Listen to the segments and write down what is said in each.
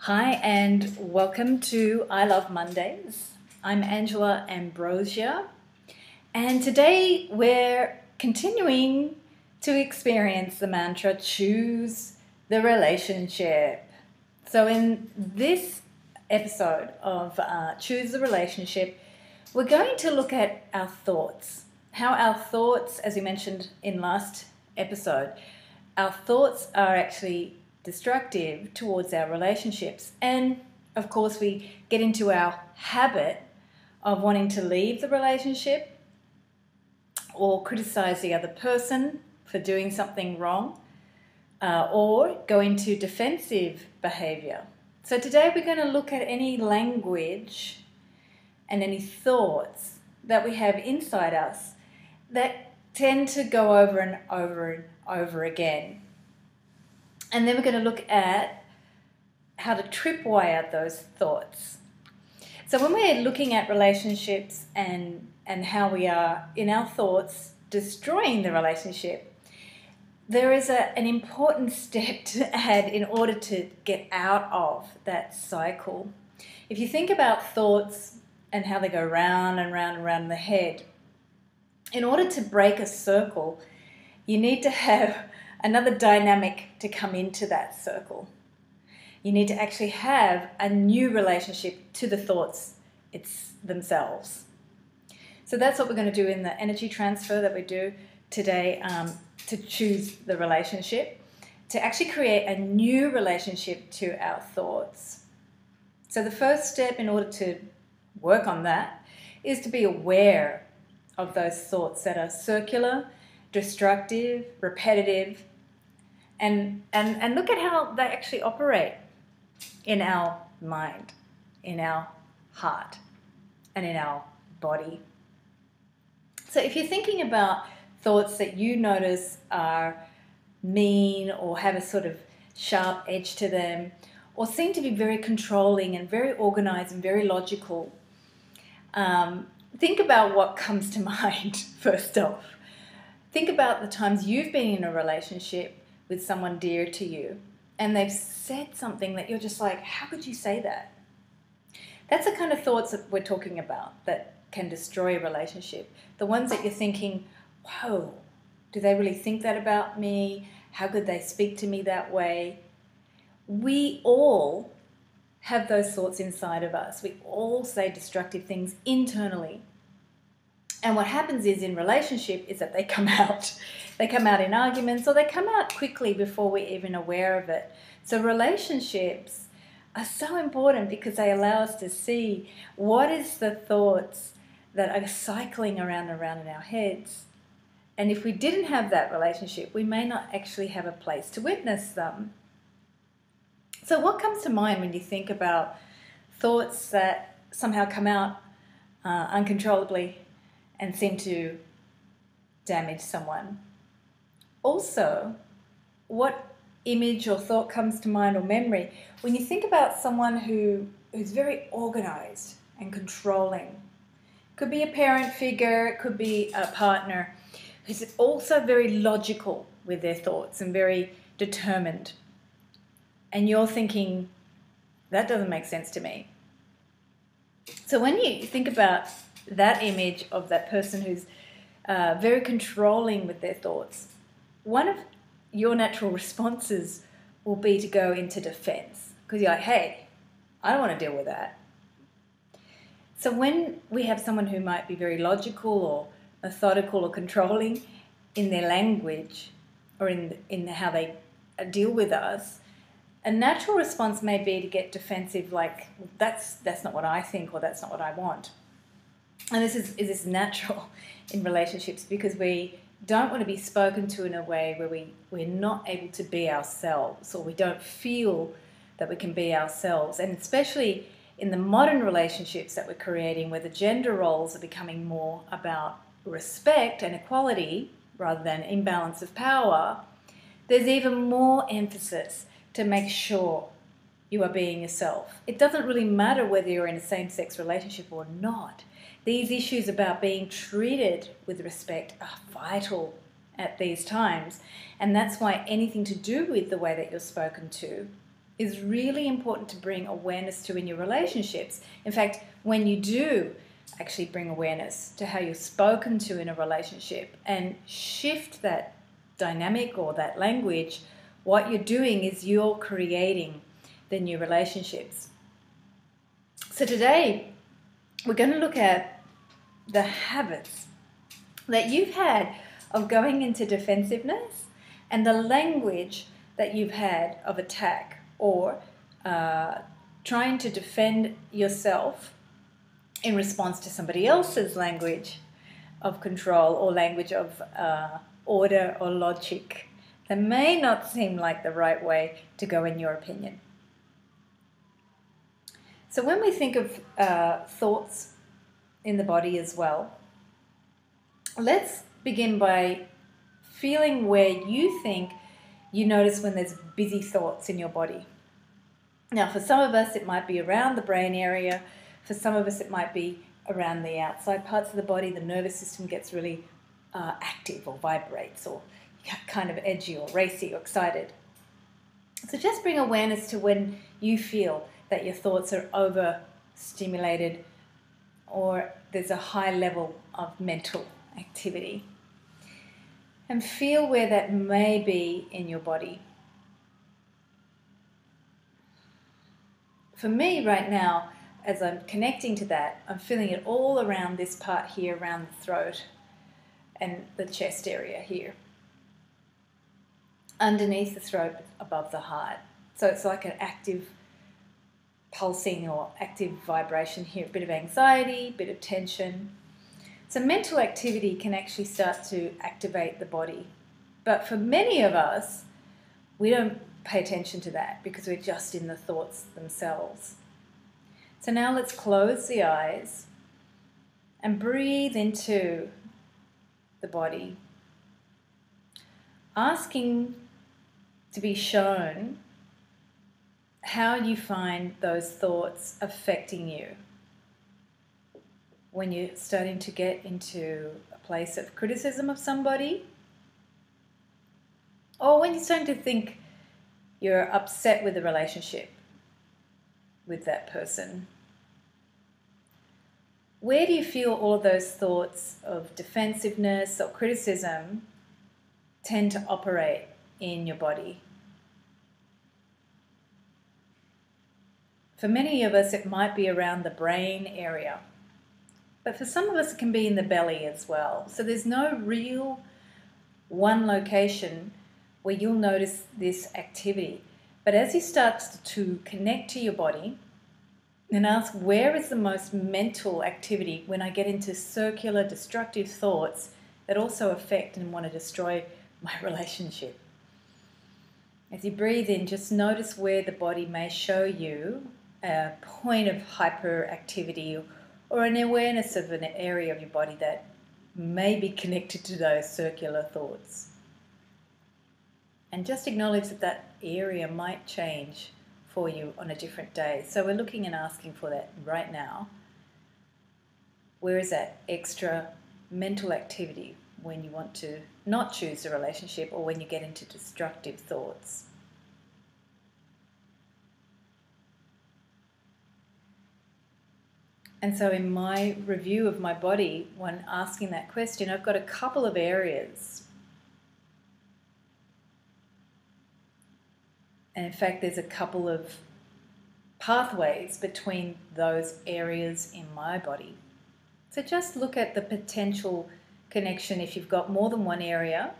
Hi and welcome to I Love Mondays. I'm Angela Ambrosia, and today we're continuing to experience the mantra choose the relationship. So in this episode of Choose the Relationship, we're going to look at our thoughts. How our thoughts, as we mentioned in last episode, our thoughts are actually destructive towards our relationships. And of course, we get into our habit of wanting to leave the relationship or criticize the other person for doing something wrong, or go into defensive behavior. So today we're going to look at any language and any thoughts that we have inside us that tend to go over and over and over again. And then we're going to look at how to tripwire those thoughts. So when we're looking at relationships and how we are in our thoughts destroying the relationship, there is an important step to add in order to get out of that cycle. If you think about thoughts and how they go round and round and round in the head, in order to break a circle, you need to have another dynamic to come into that circle. You need to actually have a new relationship to the thoughts themselves. So that's what we're going to do in the energy transfer that we do today, to choose the relationship, to actually create a new relationship to our thoughts. So the first step in order to work on that is to be aware of those thoughts that are circular, destructive, repetitive, and look at how they actually operate in our mind, in our heart, and in our body. So if you're thinking about thoughts that you notice are mean or have a sort of sharp edge to them, or seem to be very controlling and very organized and very logical, think about what comes to mind first off. Think about the times you've been in a relationship with someone dear to you and they've said something that you're just like, how could you say that? That's the kind of thoughts that we're talking about that can destroy a relationship. The ones that you're thinking, whoa, do they really think that about me? How could they speak to me that way? We all have those thoughts inside of us. We all say destructive things internally. And what happens is in relationship is that they come out. They come out in arguments, or they come out quickly before we're even aware of it. So relationships are so important because they allow us to see what is the thoughts that are cycling around and around in our heads. And if we didn't have that relationship, we may not actually have a place to witness them. So what comes to mind when you think about thoughts that somehow come out uncontrollably and seem to damage someone? Also, what image or thought comes to mind or memory when you think about someone who's very organized and controlling? Could be a parent figure, it could be a partner who's also very logical with their thoughts and very determined. And you're thinking, that doesn't make sense to me. So when you think about that image of that person who's very controlling with their thoughts, one of your natural responses will be to go into defense because you're like, hey, I don't want to deal with that. So when we have someone who might be very logical or methodical or controlling in their language or in how they deal with us, a natural response may be to get defensive, like, that's not what I think, or that's not what I want. And this is natural in relationships because we don't want to be spoken to in a way where we're not able to be ourselves, or we don't feel that we can be ourselves. And especially in the modern relationships that we're creating, where the gender roles are becoming more about respect and equality rather than imbalance of power, there's even more emphasis to make sure you are being yourself. It doesn't really matter whether you're in a same-sex relationship or not. These issues about being treated with respect are vital at these times, and that's why anything to do with the way that you're spoken to is really important to bring awareness to in your relationships. In fact, when you do actually bring awareness to how you're spoken to in a relationship and shift that dynamic or that language, what you're doing is you're creating the new relationships. So today, we're going to look at the habits that you've had of going into defensiveness and the language that you've had of attack or trying to defend yourself in response to somebody else's language of control or language of order or logic that may not seem like the right way to go in your opinion. So when we think of thoughts in the body as well, let's begin by feeling where you think you notice when there's busy thoughts in your body. Now, for some of us, it might be around the brain area. For some of us, it might be around the outside parts of the body. The nervous system gets really active or vibrates or kind of edgy or racy or excited. So just bring awareness to when you feel that your thoughts are overstimulated or there's a high level of mental activity. And feel where that may be in your body. For me right now, as I'm connecting to that, I'm feeling it all around this part here, around the throat and the chest area here. Underneath the throat, above the heart. So it's like an active pulsing or active vibration here, a bit of anxiety, a bit of tension. So mental activity can actually start to activate the body. But for many of us, we don't pay attention to that because we're just in the thoughts themselves. So now let's close the eyes and breathe into the body, asking to be shown how you find those thoughts affecting you. When you're starting to get into a place of criticism of somebody, or when you're starting to think you're upset with the relationship with that person. Where do you feel all of those thoughts of defensiveness or criticism tend to operate in your body? For many of us, it might be around the brain area. But for some of us, it can be in the belly as well. So there's no real one location where you'll notice this activity. But as you start to connect to your body and ask, where is the most mental activity when I get into circular, destructive thoughts that also affect and want to destroy my relationship? As you breathe in, just notice where the body may show you a point of hyperactivity or an awareness of an area of your body that may be connected to those circular thoughts. And just acknowledge that that area might change for you on a different day. So we're looking and asking for that right now. Where is that extra mental activity when you want to not choose a relationship or when you get into destructive thoughts? And so in my review of my body, when asking that question, I've got a couple of areas. And in fact, there's a couple of pathways between those areas in my body. So just look at the potential connection if you've got more than one area.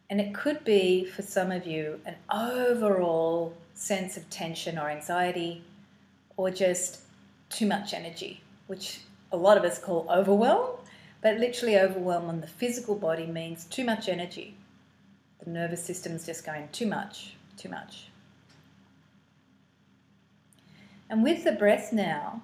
And it could be, for some of you, an overall sense of tension or anxiety or just too much energy, which a lot of us call overwhelm, but literally overwhelm on the physical body means too much energy. The nervous system's just going too much, too much. And with the breath now,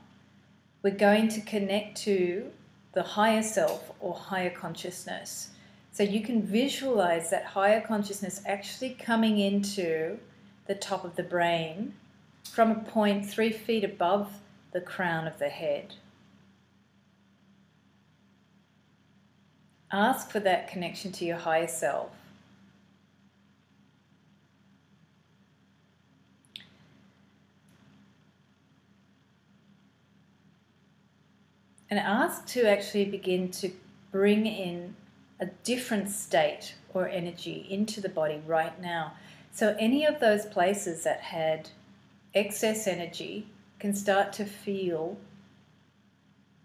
we're going to connect to the higher self or higher consciousness. So you can visualize that higher consciousness actually coming into the top of the brain from a point 3 feet above the crown of the head. Ask for that connection to your higher self. And ask to actually begin to bring in a different state or energy into the body right now. So any of those places that had excess energy can start to feel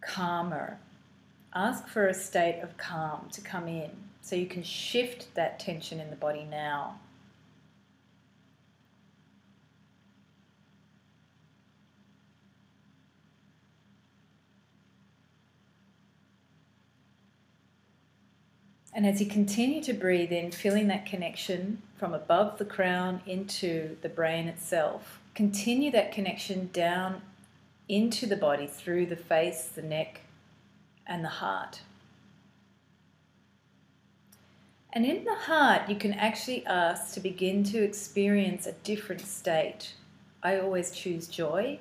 calmer. Ask for a state of calm to come in so you can shift that tension in the body now. And as you continue to breathe in, feeling that connection from above the crown into the brain itself, continue that connection down into the body through the face, the neck, and the heart. And in the heart, you can actually ask to begin to experience a different state. I always choose joy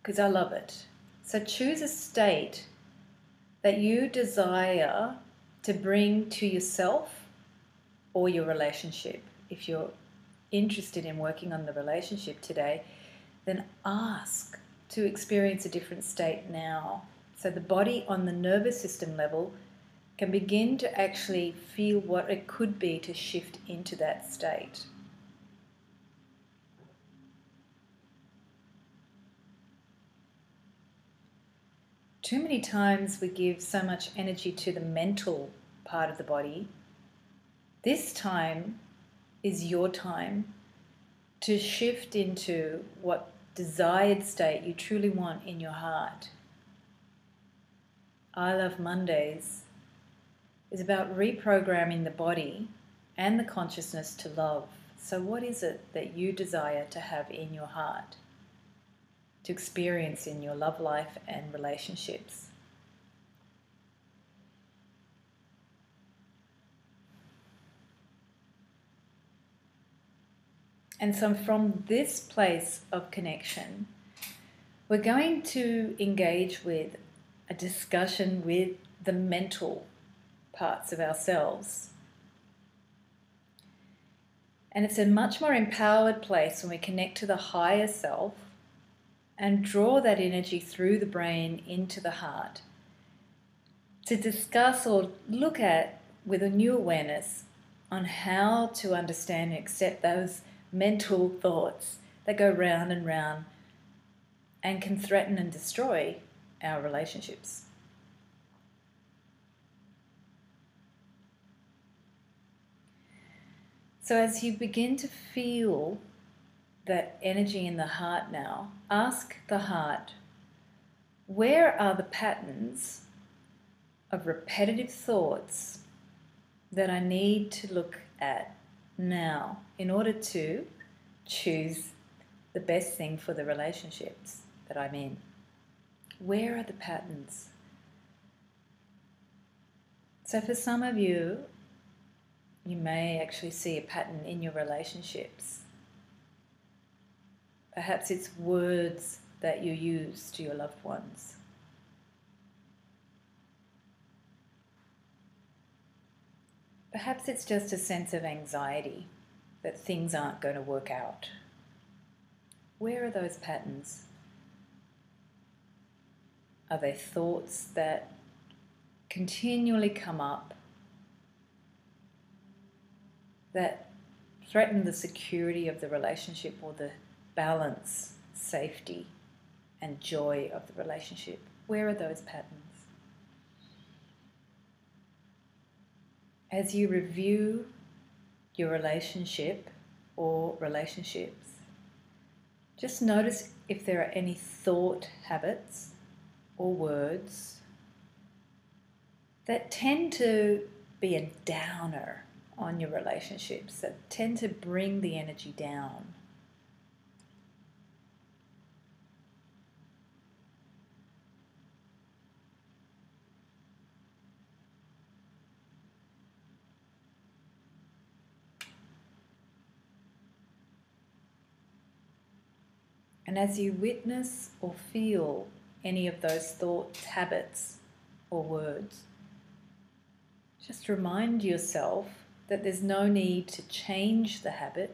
because I love it. So choose a state that you desire to bring to yourself or your relationship. If you're interested in working on the relationship today, then ask to experience a different state now. So the body on the nervous system level can begin to actually feel what it could be to shift into that state. Too many times we give so much energy to the mental part of the body. This time is your time to shift into what desired state you truly want in your heart. I Love Mondays is about reprogramming the body and the consciousness to love. So what is it that you desire to have in your heart, to experience in your love life and relationships? And so from this place of connection, we're going to engage with a discussion with the mental parts of ourselves. And it's a much more empowered place when we connect to the higher self and draw that energy through the brain into the heart to discuss or look at with a new awareness on how to understand and accept those mental thoughts that go round and round and can threaten and destroy our relationships. So as you begin to feel that energy in the heart now, ask the heart, where are the patterns of repetitive thoughts that I need to look at now in order to choose the best thing for the relationships that I'm in? Where are the patterns? So for some of you, you may actually see a pattern in your relationships. Perhaps it's words that you use to your loved ones. Perhaps it's just a sense of anxiety that things aren't going to work out. Where are those patterns? Are they thoughts that continually come up that threaten the security of the relationship or the balance, safety, and joy of the relationship? Where are those patterns? As you review your relationship or relationships, just notice if there are any thought habits or words that tend to be a downer on your relationships, that tend to bring the energy down. And as you witness or feel any of those thoughts, habits, or words, just remind yourself that there's no need to change the habit.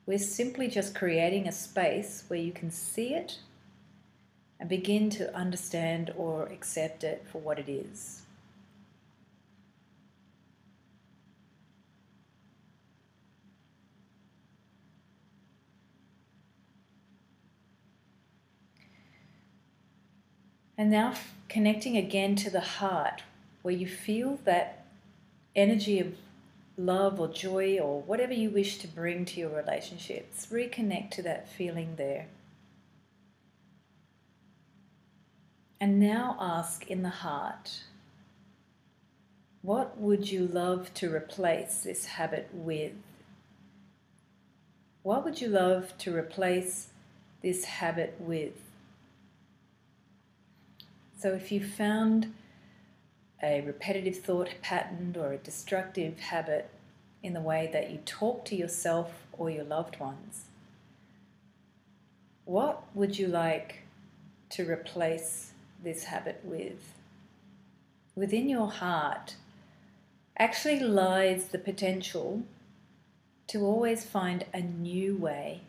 We're simply just creating a space where you can see it and begin to understand or accept it for what it is. And now connecting again to the heart, where you feel that energy of love or joy or whatever you wish to bring to your relationships. Reconnect to that feeling there. And now ask in the heart, what would you love to replace this habit with? What would you love to replace this habit with? So if you found a repetitive thought pattern or a destructive habit in the way that you talk to yourself or your loved ones, what would you like to replace this habit with? Within your heart actually lies the potential to always find a new way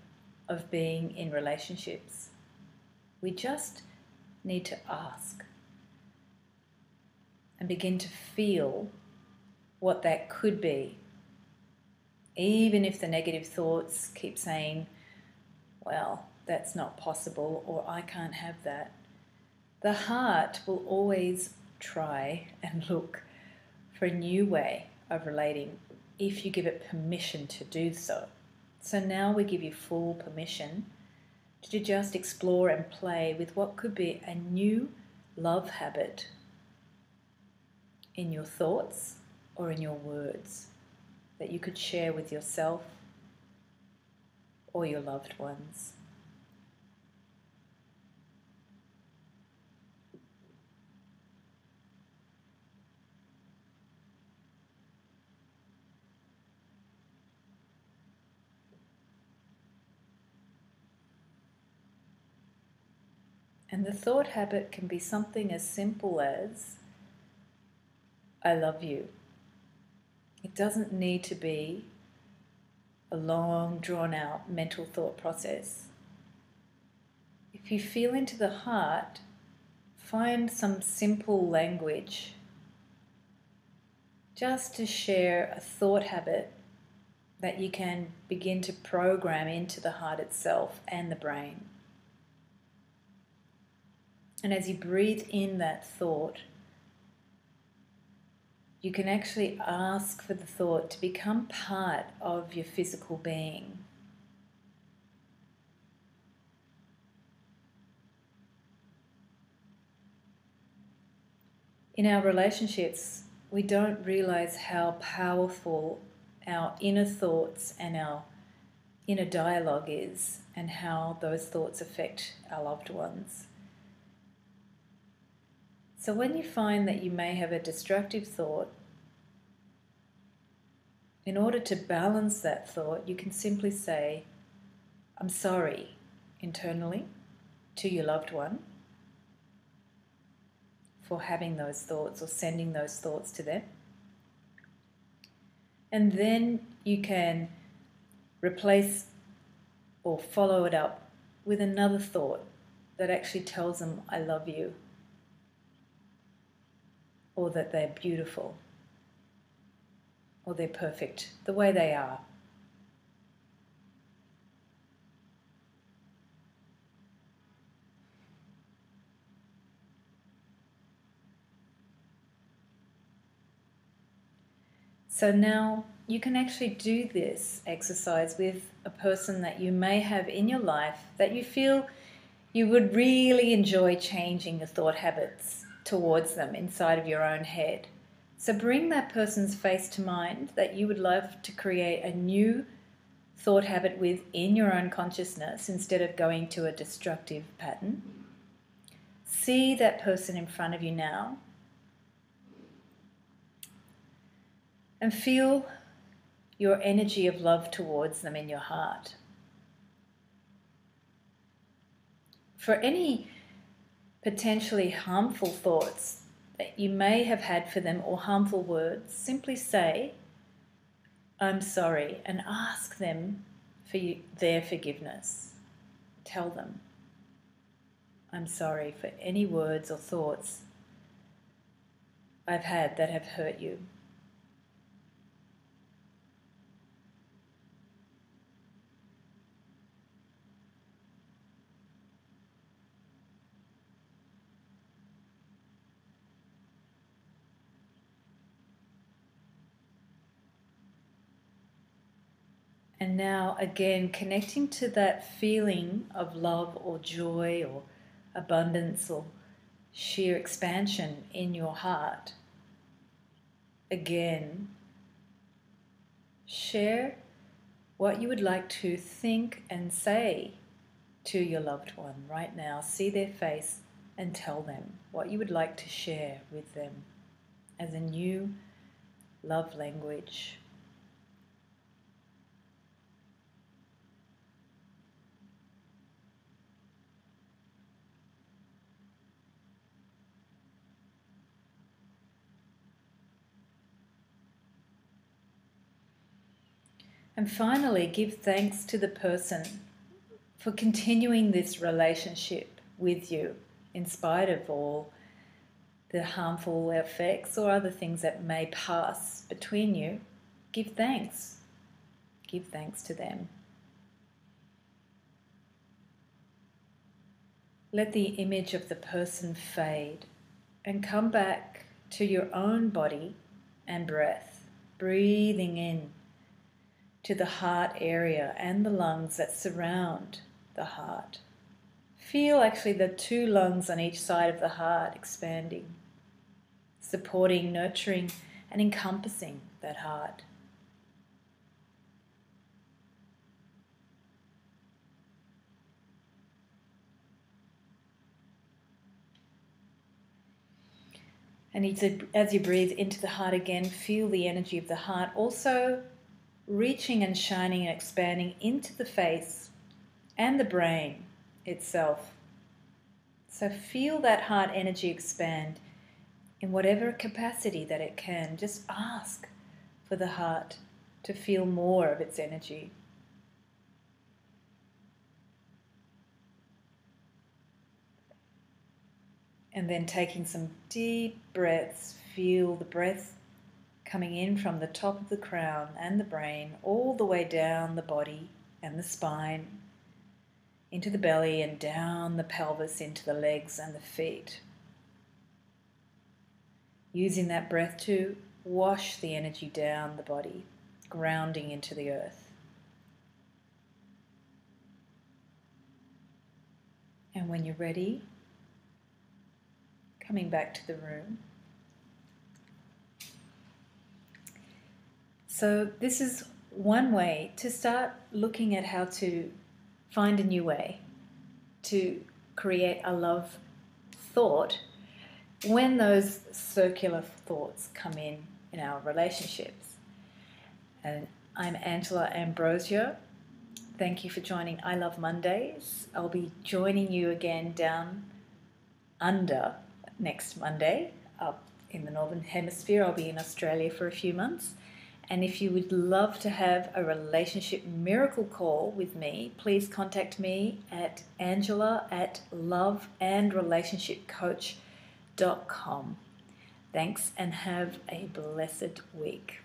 of being in relationships. We just need to ask and begin to feel what that could be. Even if the negative thoughts keep saying, well, that's not possible, or I can't have that. The heart will always try and look for a new way of relating if you give it permission to do so. So now we give you full permission to just explore and play with what could be a new love habit in your thoughts or in your words that you could share with yourself or your loved ones. And the thought habit can be something as simple as, I love you. It doesn't need to be a long, drawn-out mental thought process. If you feel into the heart, find some simple language just to share a thought habit that you can begin to program into the heart itself and the brain. And as you breathe in that thought, you can actually ask for the thought to become part of your physical being. In our relationships, we don't realize how powerful our inner thoughts and our inner dialogue is, and how those thoughts affect our loved ones. So when you find that you may have a destructive thought, in order to balance that thought, you can simply say, I'm sorry, internally, to your loved one for having those thoughts or sending those thoughts to them. And then you can replace or follow it up with another thought that actually tells them, I love you, or that they're beautiful, or they're perfect the way they are. So now you can actually do this exercise with a person that you may have in your life that you feel you would really enjoy changing the thought habits towards them inside of your own head. So bring that person's face to mind that you would love to create a new thought habit with in your own consciousness instead of going to a destructive pattern. See that person in front of you now and feel your energy of love towards them in your heart. For any potentially harmful thoughts that you may have had for them or harmful words, simply say, I'm sorry, and ask them for their forgiveness. Tell them, I'm sorry for any words or thoughts I've had that have hurt you. And now again, connecting to that feeling of love or joy or abundance or sheer expansion in your heart. Again, share what you would like to think and say to your loved one right now. See their face and tell them what you would like to share with them as a new love language. And finally, give thanks to the person for continuing this relationship with you in spite of all the harmful effects or other things that may pass between you. Give thanks. Give thanks to them. Let the image of the person fade and come back to your own body and breath, breathing in to the heart area and the lungs that surround the heart. Feel actually the two lungs on each side of the heart expanding, supporting, nurturing, and encompassing that heart. And as you breathe into the heart again, feel the energy of the heart also reaching and shining and expanding into the face and the brain itself. So feel that heart energy expand in whatever capacity that it can. Just ask for the heart to feel more of its energy. And then taking some deep breaths, feel the breath coming in from the top of the crown and the brain all the way down the body and the spine, into the belly and down the pelvis into the legs and the feet. Using that breath to wash the energy down the body, grounding into the earth. And when you're ready, coming back to the room. So this is one way to start looking at how to find a new way to create a love thought when those circular thoughts come in our relationships. And I'm Angela Ambrosia. Thank you for joining I Love Mondays. I'll be joining you again down under next Monday up in the Northern Hemisphere. I'll be in Australia for a few months. And if you would love to have a relationship miracle call with me, please contact me at angela@loveandrelationshipcoach.com. Thanks and have a blessed week.